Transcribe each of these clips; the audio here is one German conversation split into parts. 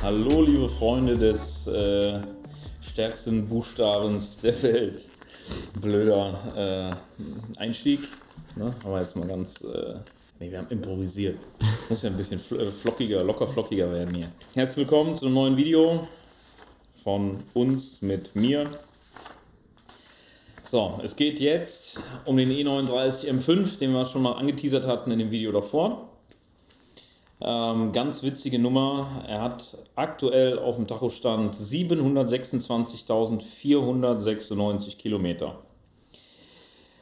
Hallo liebe Freunde des stärksten Buchstabens der Welt. Blöder Einstieg, ne? Aber jetzt mal ganz, wir haben improvisiert. Muss ja ein bisschen flockiger, locker flockiger werden hier. Herzlich willkommen zu einem neuen Video von uns mit mir. So, es geht jetzt um den E39 M5, den wir schon mal angeteasert hatten in dem Video davor. Ganz witzige Nummer, er hat aktuell auf dem Tachostand 726.496 Kilometer.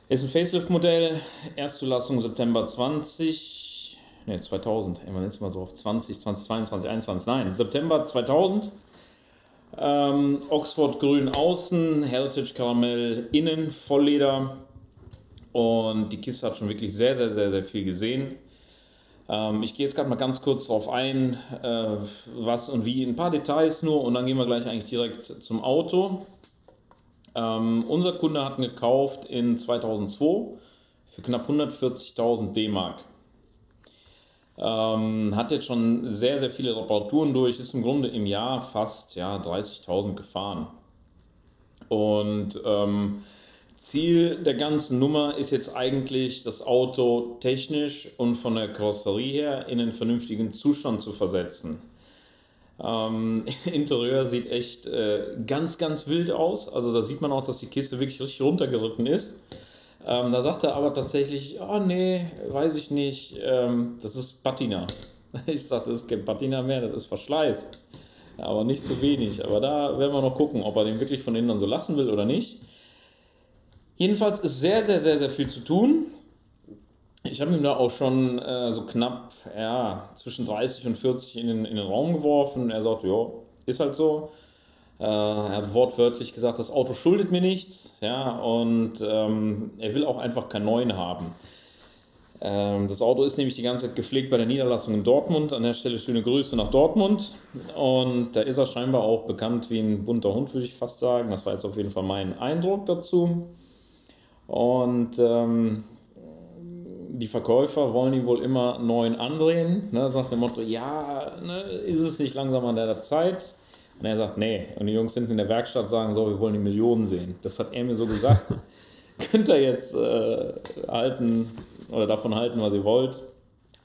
Ist ein Facelift-Modell, Erstzulassung September 2000, wann ist mal so auf 2022, 2021, nein, September 2000. Oxford grün außen, Heritage Karamell innen, Vollleder, und die Kiste hat schon wirklich sehr, sehr, sehr, sehr viel gesehen. Ich gehe jetzt gerade mal ganz kurz darauf ein, was und wie, ein paar Details nur, und dann gehen wir gleich eigentlich direkt zum Auto. Unser Kunde hat ihn gekauft in 2002 für knapp 140.000 D-Mark. Hat jetzt schon sehr, sehr viele Reparaturen durch, ist im Grunde im Jahr fast 30.000 gefahren. Und Ziel der ganzen Nummer ist jetzt eigentlich, das Auto technisch und von der Karosserie her in einen vernünftigen Zustand zu versetzen. Interieur sieht echt ganz, ganz wild aus. Also da sieht man auch, dass die Kiste wirklich richtig runtergeritten ist. Da sagt er aber tatsächlich, oh nee, weiß ich nicht, das ist Patina. Ich sage, das ist kein Patina mehr, das ist Verschleiß. Aber nicht zu wenig. Aber da werden wir noch gucken, ob er den wirklich von innen dann so lassen will oder nicht. Jedenfalls ist sehr, sehr, sehr, sehr viel zu tun. Ich habe ihm da auch schon so knapp zwischen 30 und 40 in den Raum geworfen. Er sagt, ja, ist halt so. Er hat wortwörtlich gesagt, das Auto schuldet mir nichts. Ja, und er will auch einfach keinen neuen haben. Das Auto ist nämlich die ganze Zeit gepflegt bei der Niederlassung in Dortmund. An der Stelle schöne Grüße nach Dortmund. Und da ist er scheinbar auch bekannt wie ein bunter Hund, würde ich fast sagen. Das war jetzt auf jeden Fall mein Eindruck dazu. Und die Verkäufer wollen ihn wohl immer neuen andrehen, ne, nach dem Motto, ja, ne, ist es nicht langsam an der Zeit? Und er sagt, nee. Und die Jungs hinten in der Werkstatt sagen so, wir wollen die Millionen sehen. Das hat er mir so gesagt. Könnt ihr jetzt halten oder davon halten, was ihr wollt.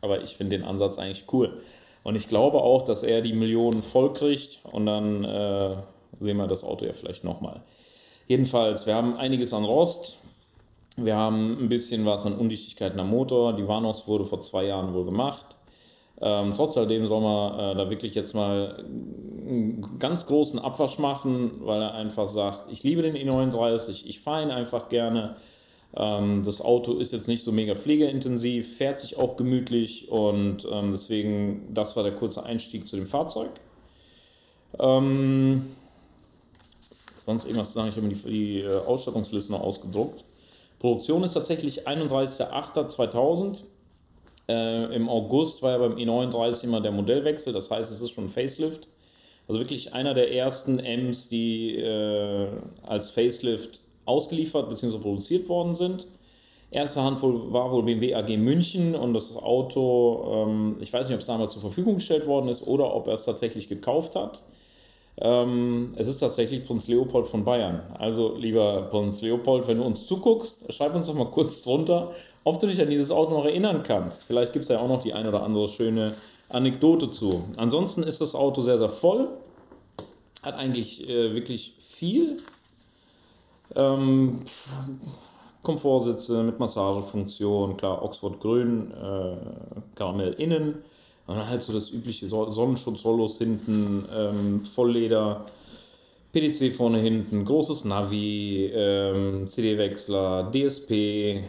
Aber ich finde den Ansatz eigentlich cool. Und ich glaube auch, dass er die Millionen voll kriegt, und dann sehen wir das Auto ja vielleicht nochmal. Jedenfalls, wir haben einiges an Rost. Wir haben ein bisschen was an Undichtigkeiten am Motor. Die Warnox wurde vor 2 Jahren wohl gemacht. Trotz alledem soll man da wirklich jetzt mal einen ganz großen Abwasch machen, weil er einfach sagt, ich liebe den E39, ich fahre ihn einfach gerne. Das Auto ist jetzt nicht so mega pflegeintensiv, fährt sich auch gemütlich, und deswegen, das war der kurze Einstieg zu dem Fahrzeug. Sonst irgendwas zu sagen, ich habe mir die Ausstattungsliste noch ausgedruckt. Produktion ist tatsächlich 31.08.2000. Im August war ja beim E39 immer der Modellwechsel, das heißt, es ist schon ein Facelift. Also wirklich einer der ersten M's, die als Facelift ausgeliefert bzw. produziert worden sind. Erste Hand war wohl BMW AG München, und das Auto, ich weiß nicht, ob es damals zur Verfügung gestellt worden ist oder ob er es tatsächlich gekauft hat. Es ist tatsächlich Prinz Leopold von Bayern. Also, lieber Prinz Leopold, wenn du uns zuguckst, schreib uns doch mal kurz drunter, ob du dich an dieses Auto noch erinnern kannst. Vielleicht gibt es ja auch noch die ein oder andere schöne Anekdote zu. Ansonsten ist das Auto sehr, sehr voll. Hat eigentlich wirklich viel. Komfortsitze mit Massagefunktion, klar, Oxford grün, Karamell innen. Und dann halt so das übliche Sonnenschutz-Rollos hinten, Vollleder. PDC vorne, hinten, großes Navi, CD-Wechsler, DSP,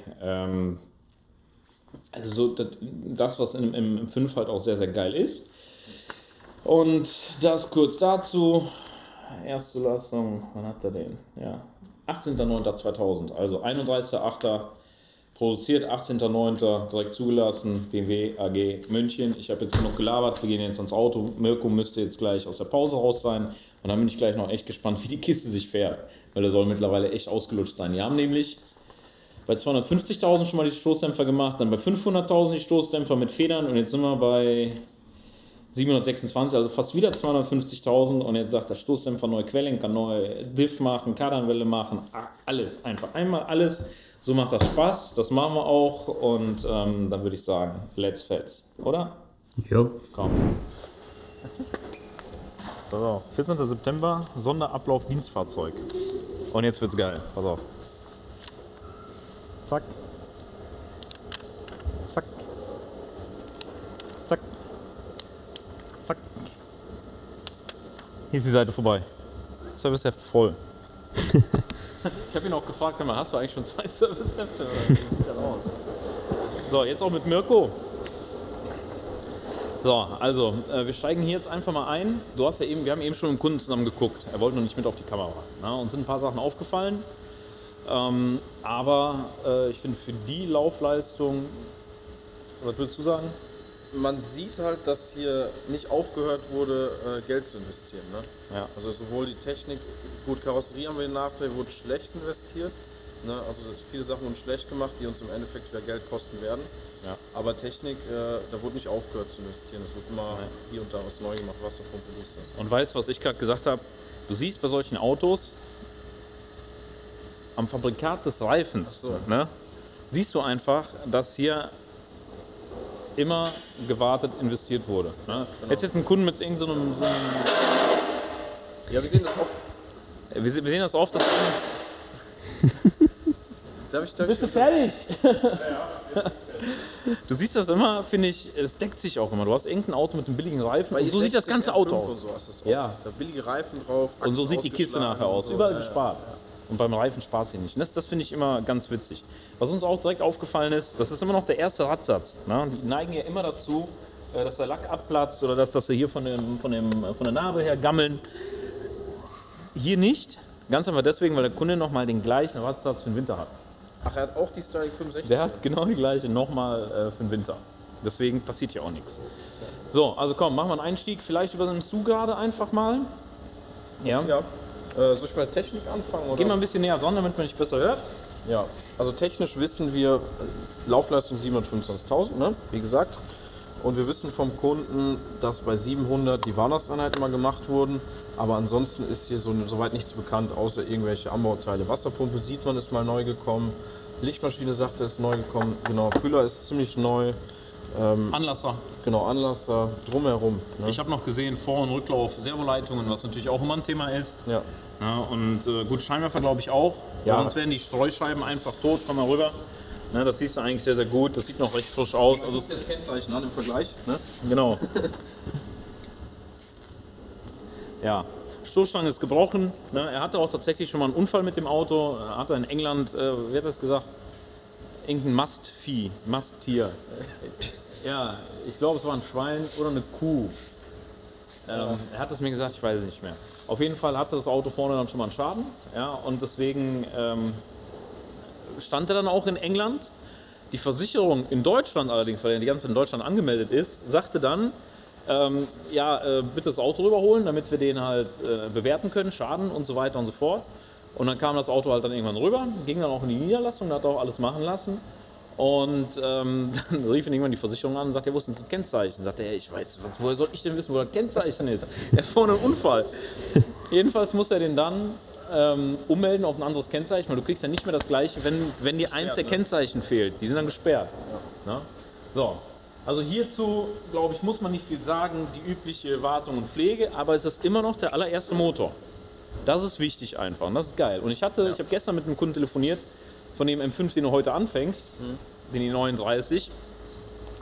also so das, was im 5 halt auch sehr, sehr geil ist. Und das kurz dazu. Erstzulassung, wann hat er den? Ja, 18.09.2000, also 31.08. produziert, 18.09. direkt zugelassen, BMW AG München. Ich habe jetzt noch gelabert, wir gehen jetzt ans Auto. Mirko müsste jetzt gleich aus der Pause raus sein. Und dann bin ich gleich noch echt gespannt, wie die Kiste sich fährt. Weil der soll mittlerweile echt ausgelutscht sein. Die haben nämlich bei 250.000 schon mal die Stoßdämpfer gemacht, dann bei 500.000 die Stoßdämpfer mit Federn und jetzt sind wir bei 726, also fast wieder 250.000 und jetzt sagt der Stoßdämpfer neue Quellenker, neue Diff machen, Kardanwelle machen, alles, einfach einmal alles. So macht das Spaß, das machen wir auch und dann würde ich sagen, let's fetz, oder? Jo. Komm. So, 14. September, Sonderablauf Dienstfahrzeug. Und jetzt wird's geil, pass auf. Zack. Zack. Zack. Zack. Hier ist die Seite vorbei. Serviceheft voll. Ich habe ihn auch gefragt, hast du eigentlich schon 2 Servicehefte? So, jetzt auch mit Mirko. So, also, wir steigen hier jetzt einfach mal ein. Du hast ja eben, wir haben eben schon mit dem Kunden zusammen geguckt. Er wollte noch nicht mit auf die Kamera. Na, uns sind ein paar Sachen aufgefallen. Aber ich finde für die Laufleistung, was würdest du sagen? Man sieht halt, dass hier nicht aufgehört wurde, Geld zu investieren. Ne? Ja. Also sowohl die Technik, gut, Karosserie haben wir den Nachteil, wurde schlecht investiert. Ne? Also viele Sachen wurden schlecht gemacht, die uns im Endeffekt wieder Geld kosten werden. Ja. Aber Technik, da wurde nicht aufgehört zu investieren. Es wird immer hier und da was neu gemacht, Wasserpumpe, Booster. Und weißt du, was ich gerade gesagt habe? Du siehst bei solchen Autos am Fabrikat des Reifens, ne, siehst du einfach, dass hier immer gewartet investiert wurde. Ne? Genau. Jetzt ein Kunden mit irgendeinem. Ja, wir sehen das oft. Wir sehen das oft, dass. Bist du fertig? Du siehst das immer, finde ich, es deckt sich auch immer. Du hast irgendein Auto mit einem billigen Reifen und so sieht das ganze Auto aus. So hast ja. Da billige Reifen drauf. Und so sieht die Kiste nachher aus. So. Überall gespart. Und beim Reifen spart sie nicht. Das finde ich immer ganz witzig. Was uns auch direkt aufgefallen ist, das ist immer noch der erste Radsatz. Ne? Die neigen ja immer dazu, dass der Lack abplatzt oder dass sie hier von der Narbe her gammeln. Hier nicht. Ganz einfach deswegen, weil der Kunde nochmal den gleichen Radsatz für den Winter hat. Ach, er hat auch die Styling 65? Der hat genau die gleiche nochmal für den Winter. Deswegen passiert hier auch nichts. So, also komm, machen wir einen Einstieg. Vielleicht übernimmst du gerade einfach mal. Ja. Ja. Soll ich mal Technik anfangen? Oder? Geh mal ein bisschen näher ran, damit man dich besser hört. Ja, also technisch wissen wir Laufleistung 725.000, ne? Wie gesagt. Und wir wissen vom Kunden, dass bei 700 die Warnungseinheiten mal gemacht wurden. Aber ansonsten ist hier soweit nichts bekannt, außer irgendwelche Anbauteile. Wasserpumpe sieht man, ist mal neu gekommen. Lichtmaschine sagt er, ist neu gekommen. Genau, Kühler ist ziemlich neu. Anlasser. Genau, Anlasser, drumherum. Ne? Ich habe noch gesehen, Vor- und Rücklauf, Servoleitungen, was natürlich auch immer ein Thema ist. Ja. Ja, und gut, Scheinwerfer glaube ich auch. Ja. Sonst werden die Streuscheiben einfach tot. Komm mal rüber. Ne, das siehst du eigentlich sehr, sehr gut. Das sieht noch recht frisch aus. Also Das Kennzeichen an im Vergleich. Ne? genau. Ja. Stoßstange ist gebrochen. Ne? Er hatte auch tatsächlich schon mal einen Unfall mit dem Auto. Er hatte in England, wie hat das gesagt? Irgendein Masttier. Ja, ich glaube, es war ein Schwein oder eine Kuh. Er hat es mir gesagt, ich weiß es nicht mehr. Auf jeden Fall hatte das Auto vorne dann schon mal einen Schaden. Ja, und deswegen stand er dann auch in England. Die Versicherung in Deutschland allerdings, weil er die ganze Zeit in Deutschland angemeldet ist, sagte dann, bitte das Auto rüberholen, damit wir den halt bewerten können, Schaden und so weiter und so fort. Und dann kam das Auto halt dann irgendwann rüber, ging dann auch in die Niederlassung, hat auch alles machen lassen. Und dann rief ihn irgendwann die Versicherung an und sagte, wo ist denn das Kennzeichen? Sagte er, ich weiß, woher soll ich denn wissen, wo das Kennzeichen ist? Er hat vorne einen Unfall. Jedenfalls muss er den dann ummelden auf ein anderes Kennzeichen, weil du kriegst ja nicht mehr das gleiche, wenn dir eins der Kennzeichen fehlt. Die sind dann gesperrt. Ja. Ja? So. Also hierzu, glaube ich, muss man nicht viel sagen, die übliche Wartung und Pflege, aber es ist immer noch der allererste Motor. Das ist wichtig einfach und das ist geil. Und ich habe gestern mit einem Kunden telefoniert, von dem M5, den du heute anfängst, den i39.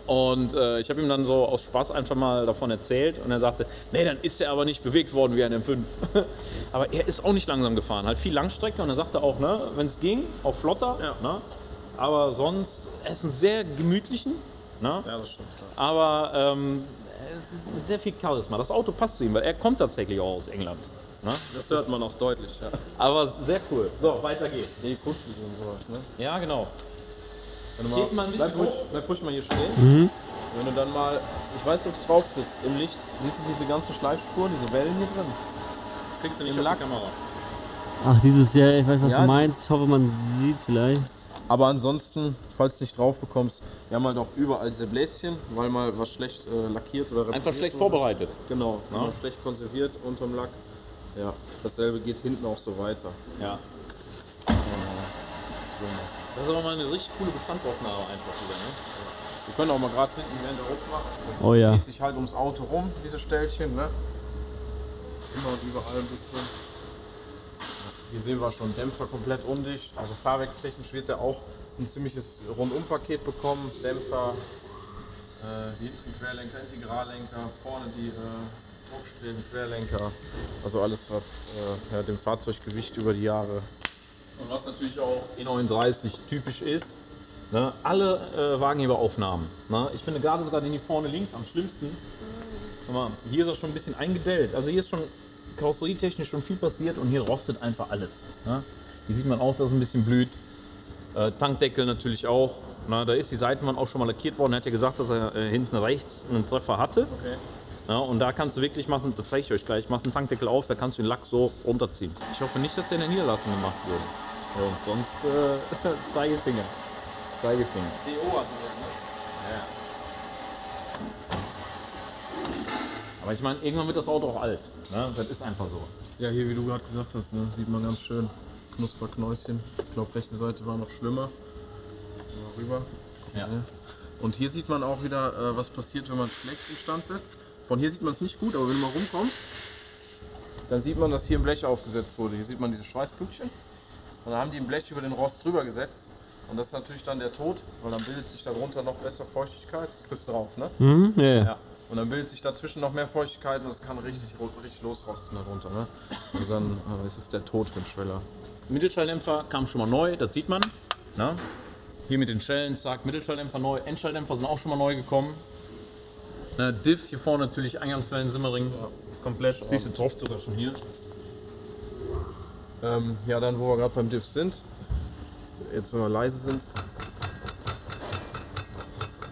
Und ich habe ihm dann so aus Spaß einfach mal davon erzählt und er sagte, nee, dann ist er aber nicht bewegt worden wie ein M5. Aber er ist auch nicht langsam gefahren, halt viel Langstrecke und er sagte auch, ne, wenn es ging, auch flotter, Ja. ne, aber sonst, er ist ein sehr gemütlichen, ne, Ja, das stimmt. Ja. aber mit sehr viel Charisma. Das Auto passt zu ihm, weil er kommt tatsächlich auch aus England. Ne? Das hört man auch deutlich. Ja. Aber sehr cool. So, weiter geht's. Die Kotflügel und sowas, ne? Ja, genau. Wenn du Geht mal ein bisschen bleib ruhig mal hier stehen. Wenn du dann mal, ich weiß nicht, ob du drauf bist, im Licht, siehst du diese ganzen Schleifspuren, diese Wellen hier drin? Kriegst du nicht Im auf Lack. die Kamera. Ach, dieses Jahr, ich weiß, was Ja, du meinst. Ich hoffe, man sieht vielleicht. Aber ansonsten, falls du nicht drauf bekommst, wir haben halt auch überall diese Bläschen, weil mal was schlecht lackiert oder repariert Einfach schlecht wurde. vorbereitet. Genau, Ja. immer schlecht konserviert unterm Lack. Ja, dasselbe geht hinten auch so weiter. Ja. Das ist aber mal eine richtig coole Bestandsaufnahme einfach wieder, ne? Wir können auch mal gerade hinten während der aufmacht. Das Oh ja. zieht sich halt ums Auto rum, diese Ställchen, ne? Immer und überall ein bisschen. Hier sehen wir schon Dämpfer komplett undicht. Also fahrwerkstechnisch wird er auch ein ziemliches Rundumpaket bekommen. Dämpfer, Dietring-Querlenker, Integrallenker, vorne die Druckstreben, Querlenker. Also alles, was ja, dem Fahrzeuggewicht über die Jahre. Und was natürlich auch E39 typisch ist, ne? Alle Wagenheberaufnahmen. Ne? Ich finde gerade sogar den hier vorne links am schlimmsten. Guck mal, hier ist er schon ein bisschen eingedellt. Also hier ist schon karosserietechnisch schon viel passiert und hier rostet einfach alles. Ne? Hier sieht man auch, dass es ein bisschen blüht. Tankdeckel natürlich auch. Na, da ist die Seitenwand auch schon mal lackiert worden. Er hat ja gesagt, dass er hinten rechts einen Treffer hatte. Okay. Ja, und da kannst du wirklich machen, das zeige ich euch gleich, machst einen Tankdeckel auf, da kannst du den Lack so runterziehen. Ich hoffe nicht, dass der in der Niederlassung gemacht wurde. Ja, und sonst Zeigefinger. Zeigefinger. DO hatte der, ne? Aber ich meine, irgendwann wird das Auto auch alt. Ne? Das ist einfach so. Ja, hier, wie du gerade gesagt hast, ne, sieht man ganz schön Knusperknäuschen. Ich glaube, rechte Seite war noch schlimmer. Mal rüber. Ja. Ne? Und hier sieht man auch wieder, was passiert, wenn man schlecht instand setzt. Von hier sieht man es nicht gut, aber wenn du mal rumkommst, dann sieht man, dass hier ein Blech aufgesetzt wurde. Hier sieht man diese Schweißpünktchen. Und dann haben die ein Blech über den Rost drüber gesetzt. Und das ist natürlich dann der Tod, weil dann bildet sich darunter noch besser Feuchtigkeit. Kriegst du drauf, ne? Mhm, ja, ja. Ja. Und dann bildet sich dazwischen noch mehr Feuchtigkeit und es kann richtig losrosten darunter. Ne? Und dann ist es der Tod für den Schweller. Mittelschalldämpfer kam schon mal neu, das sieht man. Ne? Hier mit den Schellen, zack, Mittelschalldämpfer neu. Endschalldämpfer sind auch schon mal neu gekommen. Diff hier vorne natürlich, Eingangswellen Simmering. Ja. Komplett. Siehst du drauf sogar schon hier. Ja, dann wo wir gerade beim Diff sind, jetzt wenn wir leise sind.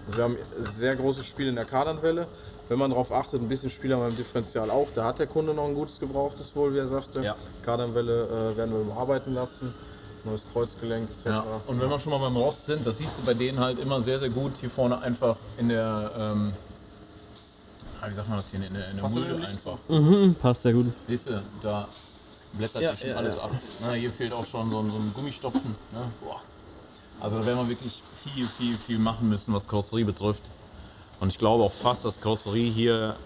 Also wir haben ein sehr großes Spiel in der Kardanwelle. Wenn man darauf achtet, ein bisschen Spiel haben wir im Differential auch. Da hat der Kunde noch ein gutes Gebrauchtes wohl, wie er sagte. Ja. Kardanwelle werden wir überarbeiten lassen. Neues Kreuzgelenk etc. Ja. Und wenn wir schon mal beim Rost sind, das siehst du bei denen halt immer sehr, sehr gut. Hier vorne einfach in der, wie sagt man das hier, in der Hast du Mulde den Licht? einfach. Mhm, passt sehr gut. Siehst du, da blättert Ja, sich schon ja, alles ja. ab. Na, hier fehlt auch schon so ein Gummistopfen. Ne? Boah. Also da werden wir wirklich viel machen müssen, was Karosserie betrifft. Und ich glaube auch fast, dass Karosserie hier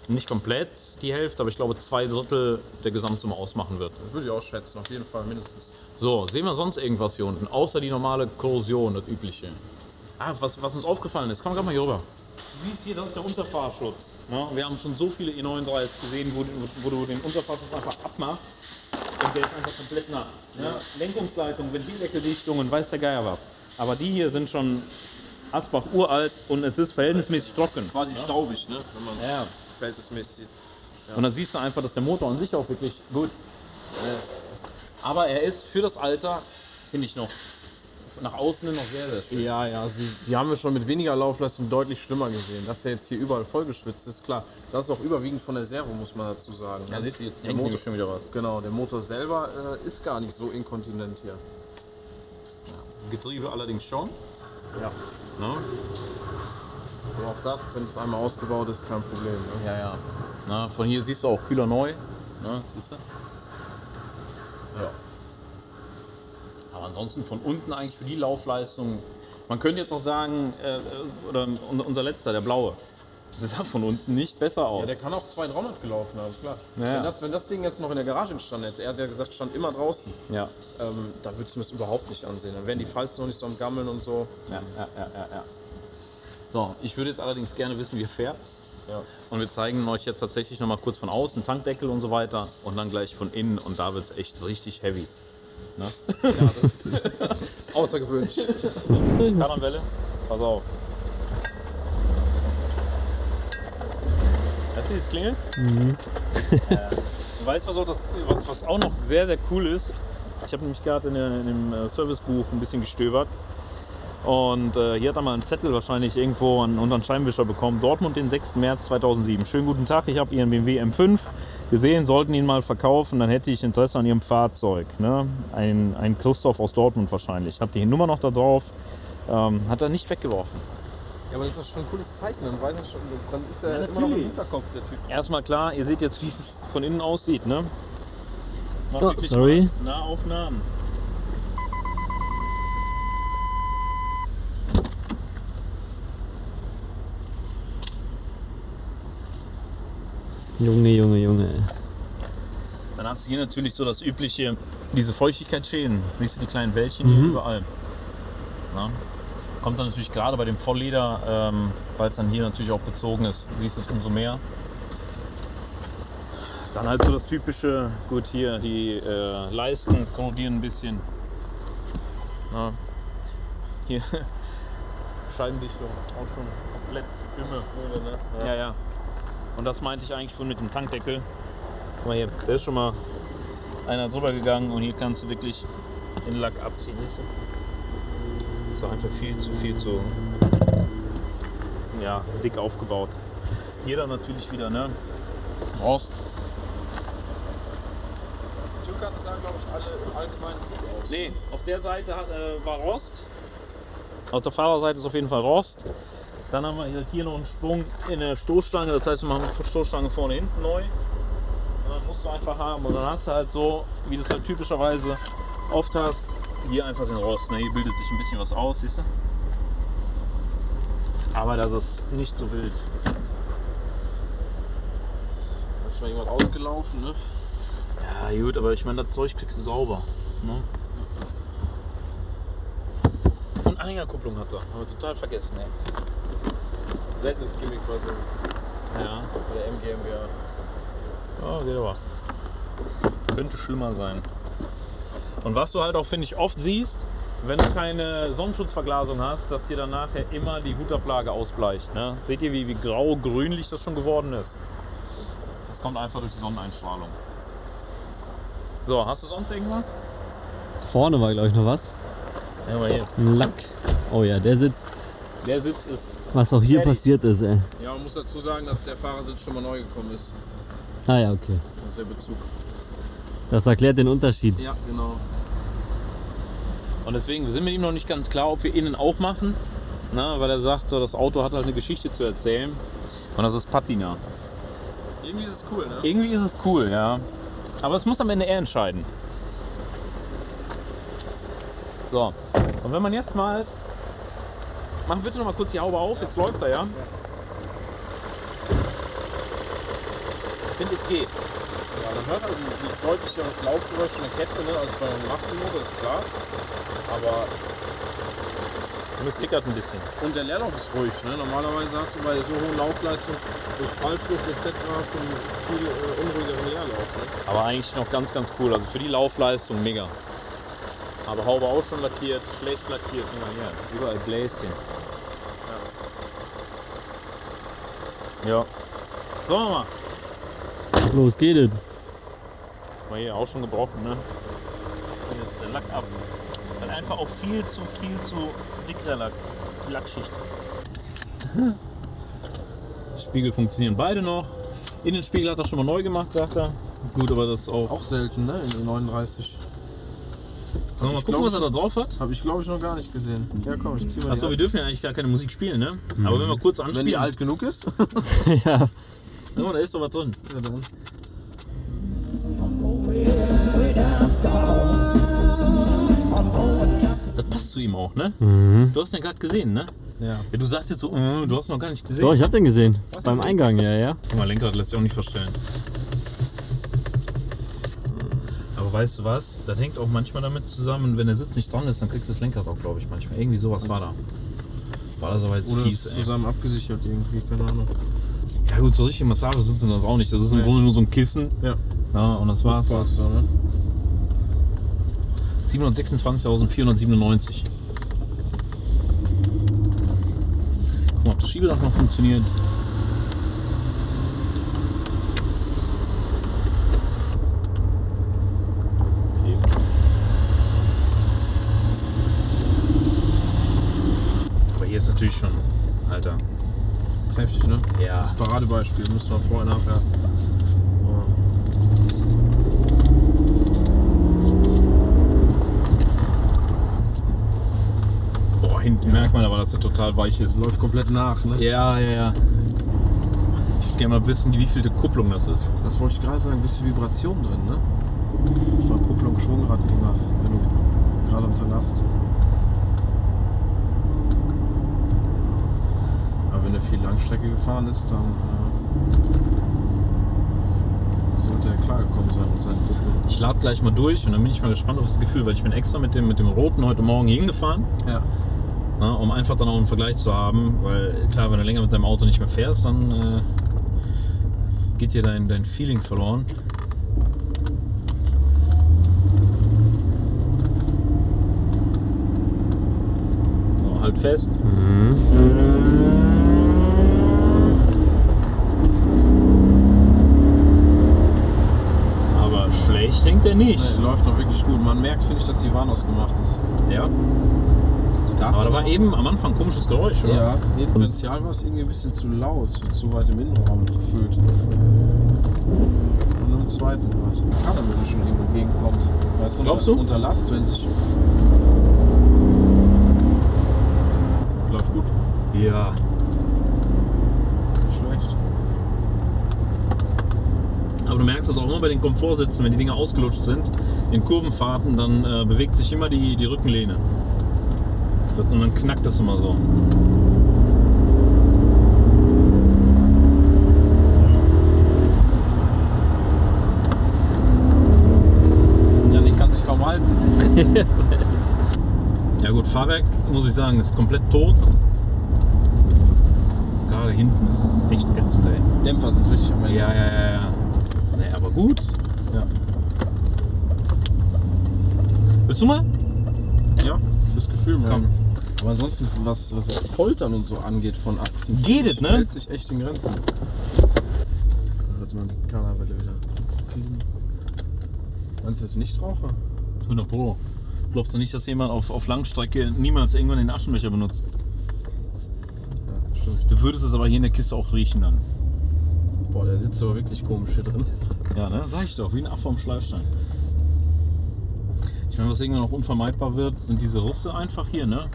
nicht komplett die Hälfte, aber ich glaube 2/3 der Gesamtsumme ausmachen wird. Das würde ich auch schätzen, auf jeden Fall mindestens. So, sehen wir sonst irgendwas hier unten, außer die normale Korrosion, das übliche. Was uns aufgefallen ist, komm gerade mal hier rüber. Du siehst hier, das ist der Unterfahrschutz. Ja, wir haben schon so viele E39 gesehen, wo du den Unterfahrschutz einfach abmachst und der ist einfach komplett nass. Ja? Lenkungsleitung, Ventildeckeldichtungen, weiß der Geier was. Aber die hier sind schon Asbach uralt und es ist verhältnismäßig trocken. Quasi staubig, ne? Wenn man es Ja. verhältnismäßig sieht. Und dann siehst du einfach, dass der Motor an sich auch wirklich gut. Aber er ist für das Alter, finde ich, noch nach außen hin noch sehr, sehr schön. Ja, ja, die haben wir schon mit weniger Laufleistung deutlich schlimmer gesehen. Dass der jetzt hier überall vollgeschwitzt ist, klar. Das ist auch überwiegend von der Servo, muss man dazu sagen. Ja, ne? siehst du, der hängt Motor, nämlich schon wieder was. genau, der Motor selber ist gar nicht so inkontinent hier. Getriebe allerdings schon. Ja. Ne? Aber auch das, wenn es einmal ausgebaut ist, kein Problem. Ne? Ja, ja. Na, von hier siehst du auch kühler neu. Ne? Siehst du? Ja. Aber ansonsten von unten eigentlich für die Laufleistung. Man könnte jetzt auch sagen, oder unser letzter, der blaue, der sah von unten nicht besser aus. Ja, der kann auch 200-300 gelaufen haben, klar. Ja. Wenn das Ding jetzt noch in der Garage stand hätte, er hat ja gesagt, stand immer draußen, Ja. da würdest du mir das überhaupt nicht ansehen. Dann wären die Falzen noch nicht so am Gammeln und so. Ja. So, ich würde jetzt allerdings gerne wissen, wie er fährt. Ja. Und wir zeigen euch jetzt tatsächlich noch mal kurz von außen, Tankdeckel und so weiter. Und dann gleich von innen. Und da wird es echt richtig heavy. Ne? Ja, das ist außergewöhnlich. Kardanwelle, pass auf. Hörst du dieses Klingeln? Mhm. Du weißt, was auch noch sehr, sehr cool ist? Ich habe nämlich gerade in dem Servicebuch ein bisschen gestöbert. Und hier hat er mal einen Zettel wahrscheinlich irgendwo unter einen Scheibenwischer bekommen. Dortmund, den 6. März 2007. Schönen guten Tag, ich habe Ihren BMW M5 gesehen, sollten ihn mal verkaufen, dann hätte ich Interesse an Ihrem Fahrzeug. Ne? Ein Christoph aus Dortmund wahrscheinlich. Hat die Nummer noch da drauf, hat er nicht weggeworfen. Ja, aber das ist doch schon ein cooles Zeichen. Dann weiß er schon, dann ist er Ja, immer noch im natürlich. Hinterkopf, der Typ. Erstmal klar, ihr seht jetzt, wie es von innen aussieht. Ne? Mach Oh, wirklich sorry. mal Nahaufnahmen. Junge, Junge, Junge. Dann hast du hier natürlich so das übliche, diese Feuchtigkeitsschäden. Siehst du die kleinen Wellchen hier überall. Na? Kommt dann natürlich gerade bei dem Vollleder, weil es dann hier natürlich auch bezogen ist, siehst du es umso mehr. Dann halt so das typische, gut hier, die Leisten korrodieren ein bisschen. Na? Hier Scheibendichtung auch schon komplett Ümme. Ne? Ja, ja. Und das meinte ich eigentlich von mit dem Tankdeckel. Guck mal hier, der ist schon mal einer drüber gegangen und hier kannst du wirklich den Lack abziehen. Siehst du? Das ist einfach viel zu ja, dick aufgebaut. Hier dann natürlich wieder, ne? Rost. Türkarten sahen, glaube ich, alle im Allgemeinen gut aus. Nee, auf der Seite war Rost. Auf der Fahrerseite ist auf jeden Fall Rost. Dann haben wir hier noch einen Sprung in der Stoßstange, das heißt, wir machen die Stoßstange vorne hinten neu. Und dann musst du einfach haben und dann hast du halt so, wie du es halt typischerweise oft hast, hier einfach den Rost. Ne? Hier bildet sich ein bisschen was aus, siehst du? Aber das ist nicht so wild. Da ist mal jemand ausgelaufen, ne? Ja gut, aber ich meine, das Zeug kriegst du sauber. Ne? Und Anhängerkupplung hat er, haben wir total vergessen, ey. Seltenes Gimmick bei so Ja. bei der MGMBH. Ja, geht aber. Könnte schlimmer sein. Und was du halt auch, finde ich, oft siehst, wenn du keine Sonnenschutzverglasung hast, dass dir dann nachher immer die Hutablage ausbleicht. Ne? Seht ihr, wie grau-grünlich das schon geworden ist? Das kommt einfach durch die Sonneneinstrahlung. So, hast du sonst irgendwas? Vorne war, glaube ich, noch was. Ja, mal hier. Ein Lack. Oh ja, der Sitz. Der Sitz ist... Was auch hier Fertig. passiert ist, ey. Ja, man muss dazu sagen, dass der Fahrersitz schon mal neu gekommen ist. Ah ja, okay. Und der Bezug. Das erklärt den Unterschied. Ja, genau. Und deswegen sind wir ihm noch nicht ganz klar, ob wir innen auch machen. Na, weil er sagt, so, das Auto hat halt eine Geschichte zu erzählen. Und das ist Patina. Irgendwie ist es cool, ne? Irgendwie ist es cool, ja. Aber es muss am Ende er entscheiden. So, und wenn man jetzt mal... Mach bitte noch mal kurz die Haube auf, jetzt läuft er, ja? Ich finde, es geht. Ja, dann hört man deutlich das Laufgeräusch von der Kette, ne, als bei einem Nachtmotor, ist klar. Aber Und es tickert ein bisschen. und der Leerlauf ist ruhig, ne? Normalerweise hast du bei so hohen Leistungen durch Fallschlucht etc. hast du einen viel unruhigeren Leerlauf. Ne? Aber eigentlich noch ganz, ganz cool. Also für die Laufleistung mega. Aber Haube auch schon lackiert, schlecht lackiert. Guck mal hier, überall Bläschen. Ja. So, mal. Los geht es. Guck mal hier, auch schon gebrochen, ne? Und jetzt ist der Lack ab. Das ist halt einfach auch viel zu dicker Lack. Lackschicht. Spiegel funktionieren beide noch. Innenspiegel hat er schon mal neu gemacht, sagt er. Gut, aber das ist auch. Auch selten, ne? In den 39. Sollen wir mal gucken, was er da drauf hat? Habe ich glaube ich noch gar nicht gesehen. Ja komm, ich zieh mal die Achso, wir erste. dürfen ja eigentlich gar keine Musik spielen, ne? Aber wenn wir kurz Wenn die anspielen. alt genug ist. Ja. Oh, da ist doch was drin. Ja, dann. Das passt zu ihm auch, ne? Mhm. Du hast den gerade gesehen, ne? Ja. Ja, du sagst jetzt so, du hast noch gar nicht gesehen. Doch, ich hab den gesehen. Was Beim denn? Eingang, ja, ja. Guck mal, Lenkrad lässt sich auch nicht verstellen. Aber weißt du was? Das hängt auch manchmal damit zusammen, wenn der Sitz nicht dran ist, dann kriegst du das Lenkrad auch, glaube ich, manchmal. Irgendwie sowas war da. Boah, das ist aber jetzt Oder fies, ist ey. zusammen abgesichert irgendwie, keine Ahnung. Ja gut, so richtig Massage sitzen das auch nicht. Das ist im Nee. Grunde nur so ein Kissen. Ja, Ja, und das war's. war's dann, ne? 726.497. Guck mal, ob das Schiebedach noch funktioniert. Aber hier ist natürlich schon, Alter. Das ist heftig, ne? Ja. Das Paradebeispiel, müssen wir vorher, nachher. Oh. Boah, hinten merkt man aber, dass er total weich ist. Läuft komplett nach, ne? Ja, ja, ja. Ich würde gerne mal wissen, wie viel die Kupplung das ist. Das wollte ich gerade sagen, ein bisschen Vibration drin, ne? Verkupplung, Schwungrad, irgendwas, wenn du gerade unter Last. Aber wenn er viel Langstrecke gefahren ist, dann sollte er klargekommen sein mit seinen Kupplungen. Ich lade gleich mal durch und dann bin ich mal gespannt auf das Gefühl, weil ich bin extra mit dem roten heute Morgen hingefahren, Ja. um einfach dann auch einen Vergleich zu haben, weil klar, wenn du länger mit deinem Auto nicht mehr fährst, dann geht dir dein Feeling verloren. So, halt fest. Aber schlecht denkt er nicht. Nee, läuft noch wirklich gut. Man merkt, finde ich, dass die Warn ausgemacht ist. Ja. Gas Aber da war eben am Anfang ein komisches Geräusch, oder? Ja, Differential war es irgendwie ein bisschen zu laut, zu weit im Innenraum gefühlt. Und im zweiten Rad. Kann er mir schon irgendwo entgegenkommt. Weißt du, Glaubst du? Unter Last, wenn sich. Läuft gut. Ja. Nicht schlecht. Aber du merkst das auch immer bei den Komfortsitzen, wenn die Dinger ausgelutscht sind, in Kurvenfahrten, dann bewegt sich immer die Rückenlehne. Und dann knackt das immer so. Ja, den kannst du kaum halten. Ja gut, Fahrwerk, muss ich sagen, ist komplett tot. Gerade hinten ist echt ätzend, ey. Dämpfer sind richtig am Ende. Ja. Nee, aber gut. Ja. Willst du mal? Ja, fürs Gefühl, Komm. Komm. Aber ansonsten, was das Poltern und so angeht von Achsen, Geht es, ne? hält sich echt in Grenzen. Da hört man die Kanawelle wieder. Meinst du, das Nichtraucher? 100 Pro. Glaubst du nicht, dass jemand auf Langstrecke niemals irgendwann den Aschenbecher benutzt? Ja, stimmt. Du würdest es aber hier in der Kiste auch riechen dann. Boah, der sitzt aber wirklich komisch hier drin. Ja, ne? Sag ich doch, wie ein Affe am Schleifstein. Ich meine, was irgendwann auch unvermeidbar wird, sind diese Risse einfach hier, ne?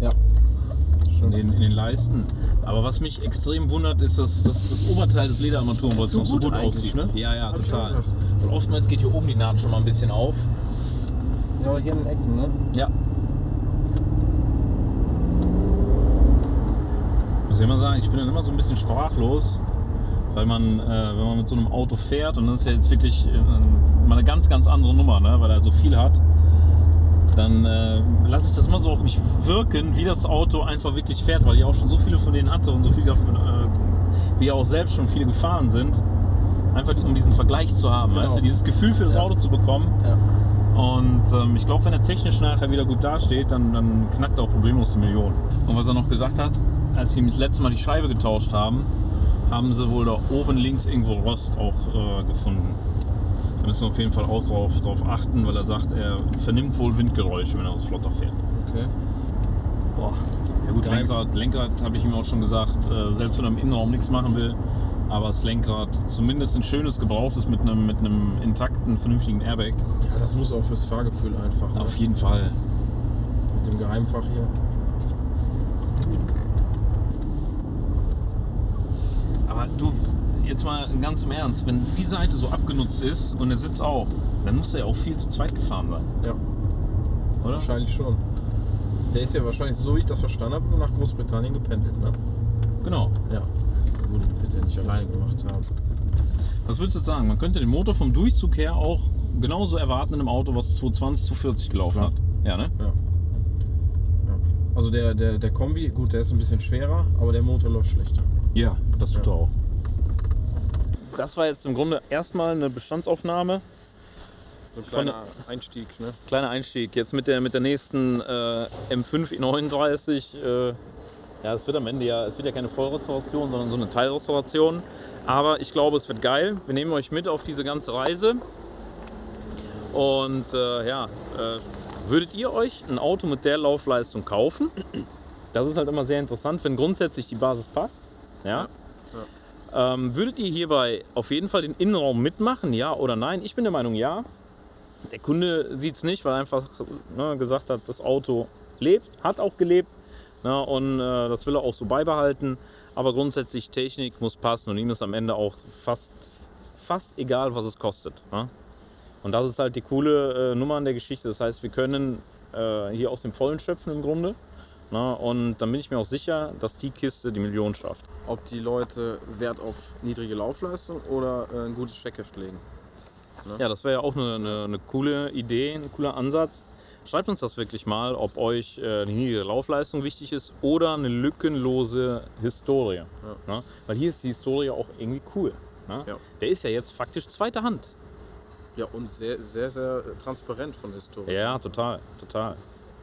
Ja. In den Leisten. Aber was mich extrem wundert, ist, dass das Oberteil des Lederarmaturenbrustes So noch so gut gut eigentlich, aussieht. ne? Ja, ja, Hab ich total. auch gedacht. Und oftmals geht hier oben die Naht schon mal ein bisschen auf. Ja, oder hier in den Ecken, ne? Ja. Ich muss ja immer sagen, ich bin dann immer so ein bisschen sprachlos, weil man, wenn man mit so einem Auto fährt, und das ist ja jetzt wirklich mal eine ganz, ganz andere Nummer, ne, weil er so viel hat, dann lasse ich das immer so auf mich wirken, wie das Auto einfach wirklich fährt, weil ich auch schon so viele von denen hatte und so viele, wie auch selbst schon viele gefahren sind. Einfach um diesen Vergleich zu haben, Genau. weißt du, dieses Gefühl für das Ja. Auto zu bekommen. Ja. Und ich glaube, wenn er technisch nachher wieder gut dasteht, dann knackt er auch problemlos die Million. Und was er noch gesagt hat, als sie das letzte Mal die Scheibe getauscht haben, haben sie wohl da oben links irgendwo Rost auch gefunden. Da müssen wir auf jeden Fall auch drauf achten, weil er sagt, er vernimmt wohl Windgeräusche, wenn er was flotter fährt. Okay. Boah. Ja gut, Lenkrad habe ich ihm auch schon gesagt, selbst wenn er im Innenraum nichts machen will, aber das Lenkrad zumindest ein schönes gebrauchtes mit einem intakten, vernünftigen Airbag. Ja, das muss auch fürs Fahrgefühl einfach. Ne? Auf jeden Fall. Mit dem Geheimfach hier. Aber du, jetzt mal ganz im Ernst, wenn die Seite so abgenutzt ist und der Sitz auch, dann muss der ja auch viel zu zweit gefahren sein, Ja, oder? wahrscheinlich schon. Der ist ja wahrscheinlich, so wie ich das verstanden habe, nur nach Großbritannien gependelt, ne? Genau. Ja. Gut, wird er nicht alleine gemacht haben. Was würdest du sagen? Man könnte den Motor vom Durchzug her auch genauso erwarten in einem Auto, was 220, 240 gelaufen Klar. hat. Ja, ne? Ja. Ja. Also Also der Kombi, gut, der ist ein bisschen schwerer, aber der Motor läuft schlechter. Ja, das tut er auch. Das war jetzt im Grunde erstmal eine Bestandsaufnahme. So ein kleiner Einstieg, ne? Kleiner Einstieg. Jetzt mit der nächsten M5 E39. Ja, es wird am Ende ja, es wird ja keine Vollrestauration, sondern so eine Teilrestauration. Aber ich glaube, es wird geil. Wir nehmen euch mit auf diese ganze Reise. Und würdet ihr euch ein Auto mit der Laufleistung kaufen? Das ist halt immer sehr interessant, wenn grundsätzlich die Basis passt. Ja. Würdet ihr hierbei auf jeden Fall den Innenraum mitmachen, ja oder nein? Ich bin der Meinung, ja. Der Kunde sieht es nicht, weil er einfach gesagt hat, das Auto lebt, hat auch gelebt, und das will er auch so beibehalten. Aber grundsätzlich Technik muss passen und ihm ist am Ende auch fast egal, was es kostet. Ne? Und das ist halt die coole Nummer an der Geschichte. Das heißt, wir können hier aus dem Vollen schöpfen im Grunde. Na, und dann bin ich mir auch sicher, dass die Kiste die Million schafft. Ob die Leute Wert auf niedrige Laufleistung oder ein gutes Steckheft legen. Ne? Ja, das wäre ja auch eine coole Idee, ein cooler Ansatz. Schreibt uns das wirklich mal, ob euch die niedrige Laufleistung wichtig ist oder eine lückenlose Historie. Ja. Na? Weil hier ist die Historie auch irgendwie cool. Na? Ja. Der ist ja jetzt faktisch zweite Hand. Ja, und sehr, sehr, sehr transparent von der Historie. Ja, total.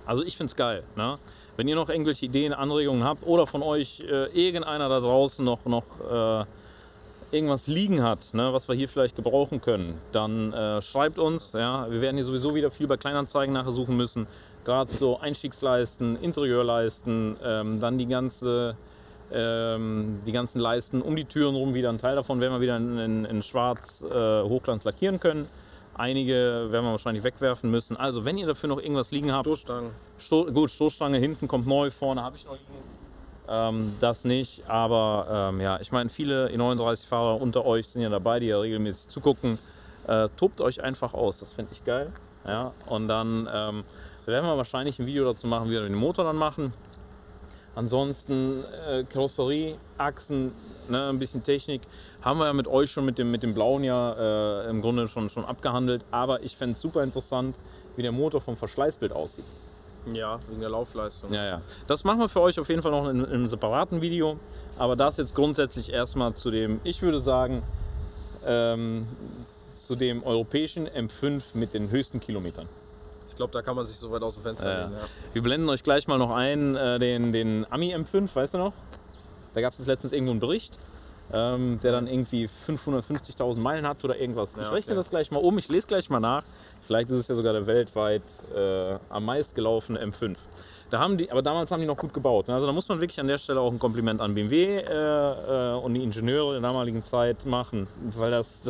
Also ich finde es geil. Ne? Wenn ihr noch irgendwelche Ideen, Anregungen habt oder von euch irgendeiner da draußen noch irgendwas liegen hat, ne, was wir hier vielleicht gebrauchen können, dann schreibt uns. Ja? Wir werden hier sowieso wieder viel bei Kleinanzeigen nachher suchen müssen. Gerade so Einstiegsleisten, Interieurleisten, dann die ganzen Leisten um die Türen rum wieder. Ein Teil davon werden wir wieder in schwarz Hochglanz lackieren können. Einige werden wir wahrscheinlich wegwerfen müssen. Also wenn ihr dafür noch irgendwas liegen habt. Stoßstangen. Stoßstange hinten kommt neu, vorne habe ich noch liegen. Das nicht, aber ja, ich meine, viele E39-Fahrer unter euch sind ja dabei, die ja regelmäßig zugucken. Tobt euch einfach aus, das finde ich geil. Ja? Und dann werden wir wahrscheinlich ein Video dazu machen, wie wir den Motor dann machen. Ansonsten Karosserie, Achsen, ne, ein bisschen Technik haben wir ja mit euch schon mit dem blauen ja im Grunde schon abgehandelt. Aber ich fände es super interessant, wie der Motor vom Verschleißbild aussieht. Ja, wegen der Laufleistung. Ja. Das machen wir für euch auf jeden Fall noch in einem separaten Video. Aber das jetzt grundsätzlich erstmal zu dem, ich würde sagen, zu dem europäischen M5 mit den höchsten Kilometern. Ich glaube, da kann man sich so weit aus dem Fenster lehnen. Ja. Wir blenden euch gleich mal noch ein, den Ami M5, weißt du noch? Da gab es letztens irgendwo einen Bericht, der dann irgendwie 550.000 Meilen hat oder irgendwas. Ich rechne das gleich mal um, ich lese gleich mal nach. Vielleicht ist es ja sogar der weltweit am meist gelaufene M5. Aber damals haben die noch gut gebaut. Ne? Also da muss man wirklich an der Stelle auch ein Kompliment an BMW und die Ingenieure der damaligen Zeit machen, weil das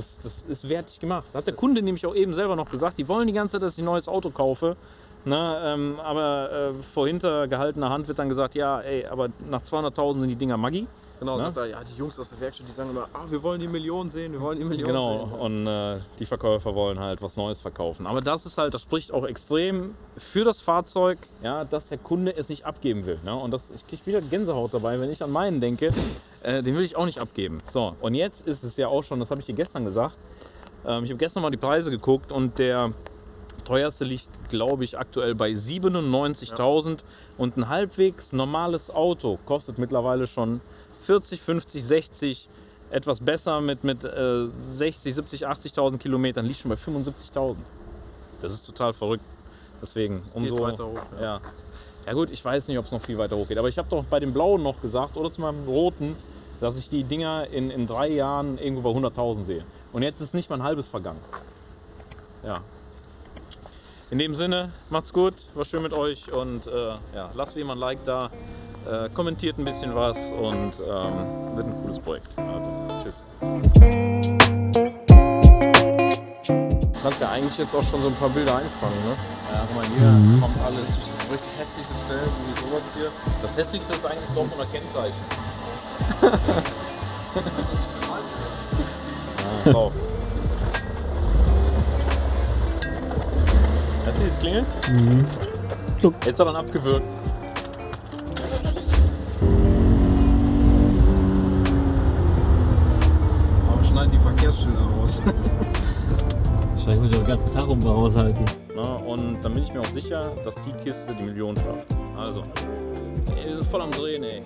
ist wertig gemacht. Da hat der Kunde nämlich auch eben selber noch gesagt, die wollen die ganze Zeit, dass ich ein neues Auto kaufe. Na, aber vor hintergehaltener Hand wird dann gesagt, ja, ey, aber nach 200.000 sind die Dinger Maggi. Genau, sagt er, ja, die Jungs aus der Werkstatt, die sagen immer, wir wollen die Millionen sehen, wir wollen die Millionen sehen. Genau, und die Verkäufer wollen halt was Neues verkaufen. Aber das ist halt, das spricht auch extrem für das Fahrzeug, ja, dass der Kunde es nicht abgeben will. Ne? Und ich kriege wieder Gänsehaut dabei, wenn ich an meinen denke, den will ich auch nicht abgeben. So, und jetzt ist es ja auch schon, das habe ich dir gestern gesagt, ich habe gestern mal die Preise geguckt und der teuerste liegt, glaube ich, aktuell bei 97.000 und ein halbwegs normales Auto kostet mittlerweile schon 40, 50, 60, etwas besser mit 60, 70, 80.000 Kilometern, liegt schon bei 75.000. Das ist total verrückt. Deswegen geht weiter hoch. Ja. Ja gut, ich weiß nicht, ob es noch viel weiter hoch geht, aber ich habe doch bei dem blauen noch gesagt, oder zu meinem roten, dass ich die Dinger in 3 Jahren irgendwo bei 100.000 sehe. Und jetzt ist nicht mal ein halbes vergangen. Ja. In dem Sinne, macht's gut, war schön mit euch und ja, lasst wie immer ein Like da. Kommentiert ein bisschen was und wird ein cooles Projekt. Also, tschüss. Du kannst ja eigentlich jetzt auch schon so ein paar Bilder einfangen, ne? Ja, guck mal, hier kommt alles. Richtig hässliche Stellen, so wie sowas hier. Das hässlichste ist eigentlich so unter Kennzeichen. Ja, drauf. Hast du das Klingeln? Mhm. Jetzt hat er dann abgewürgt. Aber schneid die Verkehrsschilder raus. Wahrscheinlich muss ich den ganzen Tag raushalten. Na, und dann bin ich mir auch sicher, dass die Kiste die Million schafft. Also, wir sind voll am Drehen, ey.